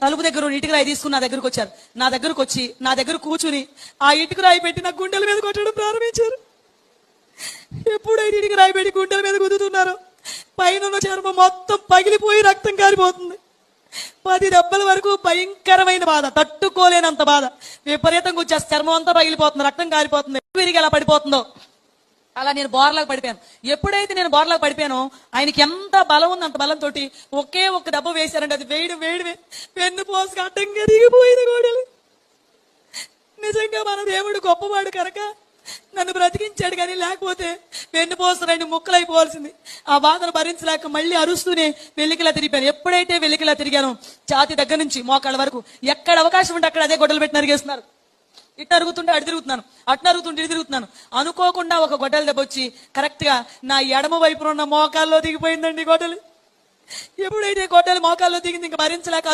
తలుపు దగ్గర ఇటుక రాయి తీసుకుని నా దగ్గరకు వచ్చారు. నా దగ్గరకు వచ్చి నా దగ్గర కూర్చుని ఆ ఇటుక రాయి పెట్టి నా గుండెల మీద కొట్టడం ప్రారంభించారు. ఎప్పుడైతే ఇటుక రాయి పెట్టి గుండెల మీద గుద్దుతున్నారో పైన చర్మం మొత్తం పగిలిపోయి రక్తం కారిపోతుంది. 10 దెబ్బల వరకు భయంకరమైన బాధ, తట్టుకోలేనంత బాధ. విపరీతంగా వచ్చేసి చర్మం అంతా పగిలిపోతుంది, రక్తం కారిపోతుంది. విరిగి ఎలా పడిపోతుందో అలా నేను బోర్లాగా పడిపోయాను. ఎప్పుడైతే నేను బోర్లాగా పడిపోయానో ఆయనకి ఎంత బలం ఉంది, అంత బలంతో ఒకే ఒక్క దెబ్బ వేశారంటే అది వేడి పెన్ను పోసుకు అడ్డంగా దిగిపోయింది గోడలు. నిజంగా మన దేవుడు గొప్పవాడు కనుక నన్ను బ్రతికించాడు, కానీ లేకపోతే వెన్ను పోసు 2 ముక్కలు అయిపోవాల్సింది. ఆ బాధను భరించలేక మళ్ళీ అరుస్తూనే వెల్లికిలా తిరిగిపోయాను. ఎప్పుడైతే వెల్లికిలా తిరిగానో ఛాతి దగ్గర నుంచి మోకాళ్ళ వరకు ఎక్కడ అవకాశం ఉంటే అక్కడ అదే గొడ్డలు పెట్టి నరిగేస్తున్నారు. ఇటు అరుగుతుంటే అటు తిరుగుతున్నాను, అటు అరుగుతుంటే ఇటు తిరుగుతున్నాను. అనుకోకుండా ఒక గొడ్డల దెబ్బ వచ్చి కరెక్ట్ గా నా ఎడమ వైపున ఉన్న మోకాల్లో దిగిపోయిందండి గొడ్డలు. ఎప్పుడైతే గొడ్డలు మోకాల్లో దిగింది ఇంకా భరించలేక